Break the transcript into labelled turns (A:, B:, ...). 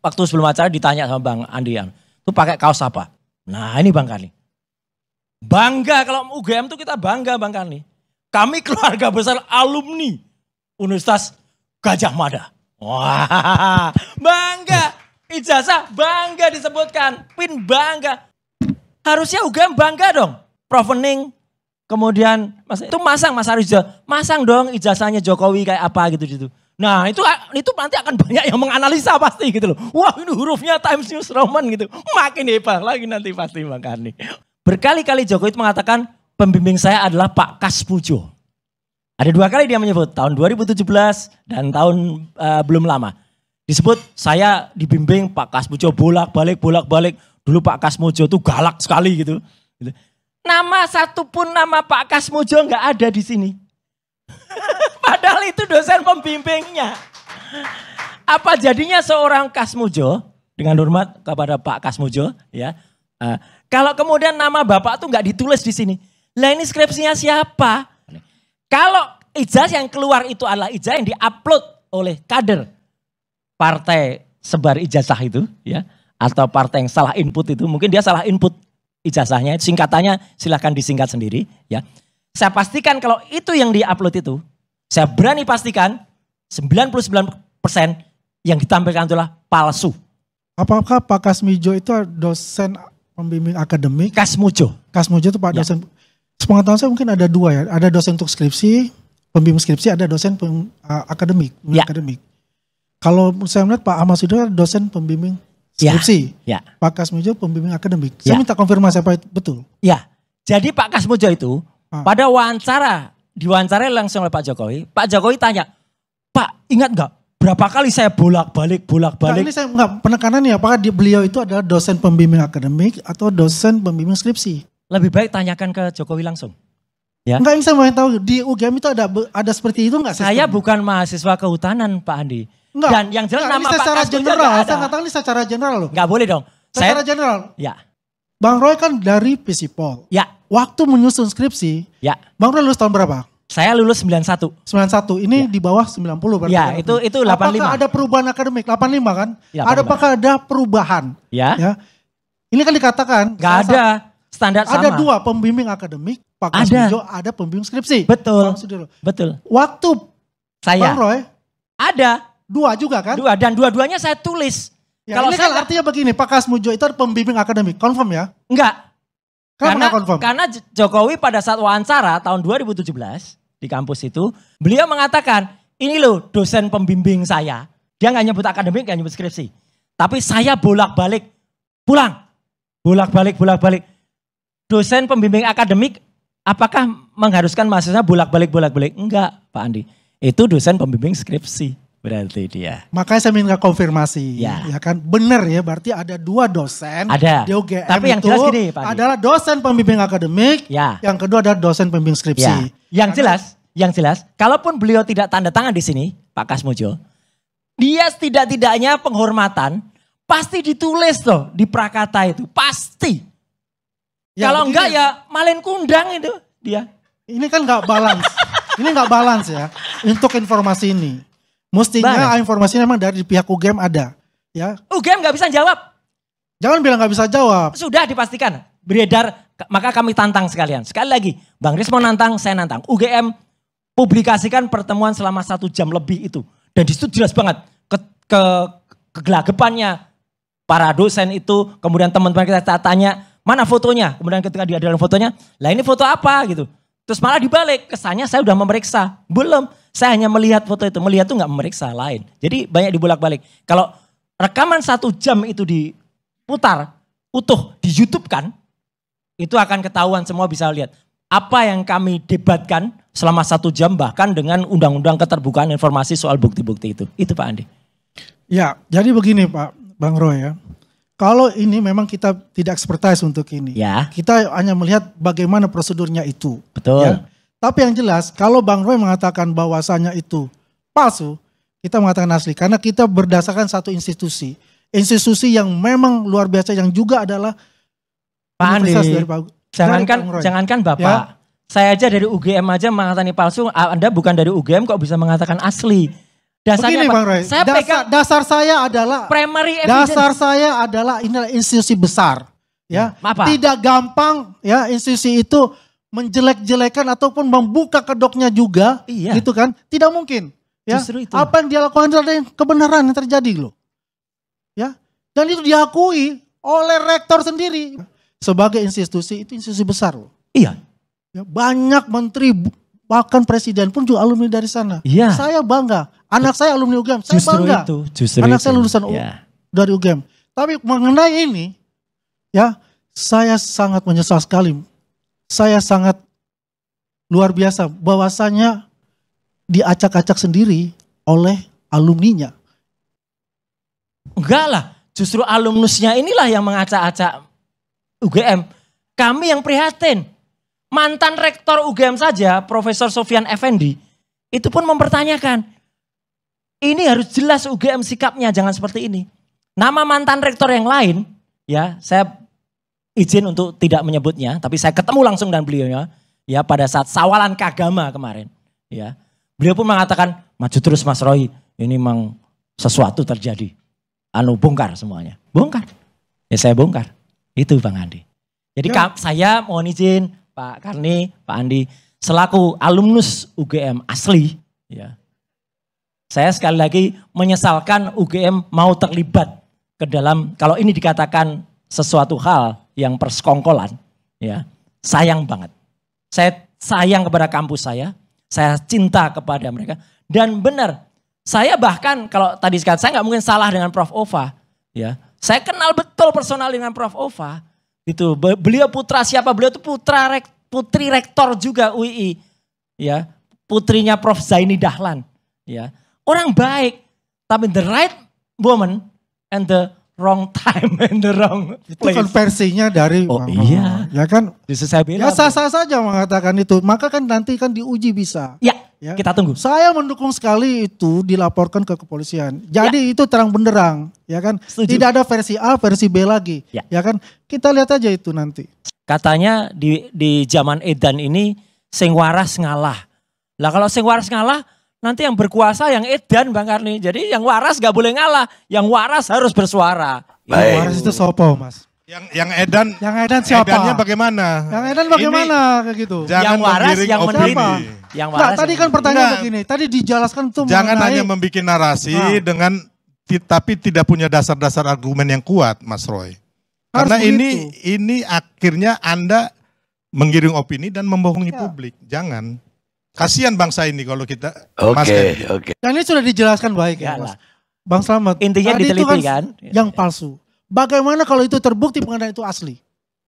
A: waktu sebelum acara ditanya sama Bang Andian, tuh pakai kaos apa? Nah ini Bang Karni. Bangga kalau UGM tuh kita bangga Bang Karni. Kami keluarga besar alumni Universitas Gajah Mada. Wah bangga. Ijazah bangga disebutkan. PIN bangga. Harusnya UGM bangga dong. Prof Ening. Kemudian itu masang Mas Arizal. Masang dong ijazahnya Jokowi kayak apa gitu-gitu. Nah itu nanti akan banyak yang menganalisa pasti gitu loh. Wah ini hurufnya Times New Roman gitu. Makin hebat lagi nanti pasti Bang Karni. Berkali-kali Jokowi itu mengatakan pembimbing saya adalah Pak Kasmujo. Ada 2 kali dia menyebut tahun 2017 dan tahun belum lama. Disebut saya dibimbing Pak Kasmujo bolak-balik. Dulu Pak Kasmujo tuh galak sekali gitu. Nama satu pun nama Pak Kasmujo nggak ada di sini. Padahal itu dosen pembimbingnya. Apa jadinya seorang Kasmujo, dengan hormat kepada Pak Kasmujo ya. Kalau kemudian nama Bapak tuh nggak ditulis di sini. Lah ini skripsinya siapa? Kalau ijazah yang keluar itu adalah ijazah yang diupload oleh kader partai sebar ijazah itu ya. Atau partai yang salah input itu, mungkin dia salah input ijazahnya, singkatannya silahkan disingkat sendiri ya. Saya pastikan kalau itu yang diupload itu, saya berani pastikan 99% yang ditampilkan itulah palsu.
B: Apakah Pak Kasmujo itu dosen pembimbing akademik?
A: Kasmujo
B: Itu Pak dosen. Sepengetahuan saya mungkin ada 2 ya. Ada dosen untuk skripsi, pembimbing skripsi, ada dosen akademik. Akademik. Kalau saya melihat Pak Ahmad Sudra dosen pembimbing skripsi.
A: Ya.
B: Pak Kasmujo pembimbing akademik. Saya minta konfirmasi apa itu betul.
A: Ya. Jadi Pak Kasmujo itu pada diwawancarai langsung oleh Pak Jokowi tanya, Pak ingat nggak berapa kali saya bolak-balik.
B: Nah, ini saya nggak penekanannya apakah beliau itu adalah dosen pembimbing akademik atau dosen pembimbing skripsi.
A: Lebih baik tanyakan ke Jokowi langsung. Ya.
B: Enggak, ini saya mau tahu di UGM itu ada seperti itu enggak?
A: Saya bukan mahasiswa kehutanan Pak Andi.
B: Enggak.
A: Dan yang jelas nama Pak Kasmujo
B: general. Saya katakan ini secara general loh.
A: Enggak boleh dong.
B: Secara general.
A: Ya.
B: Bang Roy kan dari Visipol.
A: Ya.
B: Waktu menyusun skripsi.
A: Ya.
B: Bang Roy lulus tahun berapa?
A: Saya lulus 91.
B: 91. Ini di bawah 90 berarti.
A: Ya, itu 85.
B: Apakah ada perubahan akademik? 85 kan?
A: Ya,
B: apakah ada perubahan?
A: Ya.
B: Ini kan dikatakan.
A: Enggak ada. Standar sama.
B: Ada 2 pembimbing akademik. Pak Kasmujo ada pembimbing skripsi.
A: Betul. Waktu
B: Bang Roy.
A: Ada.
B: 2 juga kan?
A: 2 dan dua-duanya saya tulis.
B: Ya, kalau ini kan artinya begini, Pak Kasmujo itu pembimbing akademik, confirm ya?
A: Enggak.
B: Karena
A: Jokowi pada saat wawancara tahun 2017 di kampus itu, beliau mengatakan, ini loh dosen pembimbing saya. Dia nggak nyebut akademik, nggak nyebut skripsi. Tapi saya bolak-balik pulang. Bolak-balik. Dosen pembimbing akademik, apakah mengharuskan mahasiswa bolak-balik? Enggak Pak Andi. Itu dosen pembimbing skripsi. Berarti dia.
B: Makanya saya minta konfirmasi. Ya kan benar ya, berarti ada 2 dosen.
A: Ada.
B: Di UGM.
A: Tapi yang jelas gini Pak Andi.
B: Adalah dosen pembimbing akademik.
A: Ya.
B: Yang kedua adalah dosen pembimbing skripsi.
A: Ya. Yang jelas, kalaupun beliau tidak tanda tangan di sini, Pak Kasmujo, dia setidak-tidaknya penghormatan pasti ditulis loh di prakata itu, pasti. Ya, kalau enggak ya malin kundang itu dia.
B: Ini kan nggak balance. Ini nggak balance ya untuk informasi ini. Mestinya informasinya memang dari pihak UGM ada. Ya.
A: UGM nggak bisa jawab.
B: Jangan bilang nggak bisa jawab.
A: Sudah dipastikan beredar, maka kami tantang sekalian. Sekali lagi, Bang Riz mau nantang, saya nantang. UGM publikasikan pertemuan selama 1 jam lebih itu. Dan di situ jelas banget kegelagapannya para dosen itu. Kemudian teman-teman kita tanya, mana fotonya? Kemudian ketika dia ada fotonya, lah ini foto apa gitu. Terus malah dibalik, kesannya saya udah memeriksa. Belum, saya hanya melihat foto itu. Melihat itu nggak memeriksa lain. Jadi banyak dibolak-balik. Kalau rekaman 1 jam itu diputar utuh di YouTube kan, itu akan ketahuan, semua bisa lihat. Apa yang kami debatkan selama 1 jam bahkan dengan undang-undang keterbukaan informasi soal bukti-bukti itu. Itu Pak Andi.
B: Ya, jadi begini Pak Bang Roy ya. Kalau ini memang kita tidak expertise untuk ini.
A: Ya.
B: Kita hanya melihat bagaimana prosedurnya itu.
A: Betul.
B: Ya. Tapi yang jelas kalau Bang Roy mengatakan bahwasanya itu palsu, kita mengatakan asli. Karena kita berdasarkan satu institusi. Institusi yang memang luar biasa yang juga adalah
A: Pak Andi,
B: dari
A: jangankan Bapak.
B: Ya.
A: Saya aja dari UGM aja mengatakan ini palsu, Anda bukan dari UGM kok bisa mengatakan asli. Dasarnya
B: Begini
A: apa?
B: Bang Roy,
A: Saya pegang
B: dasar saya adalah
A: primary evidence.
B: dasar saya adalah inilah institusi besar, ya.
A: Apa?
B: Tidak gampang ya institusi itu menjelek-jelekan ataupun membuka kedoknya juga,
A: Iya.
B: gitu kan? Tidak mungkin. Ya.
A: Justru itu.
B: Apa yang dia lakukan itu ada yang kebenaran yang terjadi loh. Ya. Dan itu diakui oleh rektor sendiri sebagai institusi, itu institusi besar loh.
A: Iya.
B: Ya, banyak menteri bahkan presiden pun juga alumni dari sana.
A: Iya.
B: Saya bangga. Anak saya alumni UGM, saya
A: Justru
B: bangga.
A: itu. Justru
B: Anak
A: itu.
B: saya lulusan
A: Ya.
B: dari UGM. Tapi mengenai ini, ya saya sangat menyesal sekali. Saya sangat luar biasa bahwasanya diacak-acak sendiri oleh alumninya.
A: Enggak lah. Justru alumnusnya inilah yang mengacak-acak UGM. Kami yang prihatin. Mantan rektor UGM saja, Profesor Sofyan Effendi, itu pun mempertanyakan. Ini harus jelas UGM sikapnya, jangan seperti ini. Nama mantan rektor yang lain, ya saya izin untuk tidak menyebutnya, tapi saya ketemu langsung dengan beliaunya, ya pada saat sawalan kagama kemarin, ya beliau pun mengatakan maju terus Mas Roy, ini memang sesuatu terjadi, bongkar semuanya, bongkar, ya saya bongkar, itu Bang Andi. Jadi
B: Ya.
A: saya mohon izin Pak Karni, Pak Andi, selaku alumnus UGM asli, ya saya sekali lagi menyesalkan UGM mau terlibat ke dalam, kalau ini dikatakan sesuatu hal yang persekongkolan, ya sayang banget. Saya sayang kepada kampus saya cinta kepada mereka. Dan benar, saya bahkan kalau tadi sekali, saya nggak mungkin salah dengan Prof. Ova. Ya, saya kenal betul personal dengan Prof. Ova. Itu beliau putra siapa? Beliau itu putri rektor juga UI. Ya, putrinya Prof. Zaini Dahlan. Ya, orang baik, tapi the right woman and the wrong time and the wrong
B: Itu
A: place.
B: kan versinya dari
A: Oh,
B: Bang
A: iya.
B: Roy. Ya kan?
A: Justru saya bilang.
B: Ya sah-sah saja mengatakan itu. Maka kan nanti kan diuji bisa.
A: Ya,
B: Ya.
A: kita tunggu.
B: Saya mendukung sekali itu dilaporkan ke kepolisian. Jadi itu terang benderang, ya kan?
A: Setuju.
B: Tidak ada versi A, versi B lagi,
A: Ya.
B: ya kan? Kita lihat aja itu nanti.
A: Katanya di zaman edan ini sing waras ngalah. Lah kalau sing waras ngalah, nanti yang berkuasa yang edan Bang Karni. Jadi yang waras gak boleh ngalah, yang waras harus bersuara.
B: Yang waras itu sopo, Mas?
C: Yang edan,
B: Yang edan siapa?
C: edannya bagaimana?
B: Yang edan bagaimana kayak gitu?
C: Jangan
A: yang waras,
C: menggiring
A: yang
C: opini.
A: meneliti. Yang
B: Nah,
A: waras.
B: tadi
A: yang
B: kan pertanyaan
C: Enggak.
B: begini. Tadi dijelaskan tuh
C: Jangan
B: mengenai
C: hanya membuat narasi
B: Nah.
C: dengan tapi tidak punya dasar-dasar argumen yang kuat, Mas Roy.
B: Harus
C: Karena
B: begitu.
C: ini akhirnya Anda menggiring opini dan membohongi
B: Ya.
C: publik. Jangan. Kasihan bangsa ini kalau kita Mas
D: Oke,
C: kayak gitu.
D: oke.
B: Dan ini sudah dijelaskan baik ya,
A: Ya
B: Mas.
A: lah.
B: Bang Slamet.
A: Intinya
B: tadi itu
A: diteliti kan?
B: yang palsu. Bagaimana kalau itu terbukti pengadaan itu asli?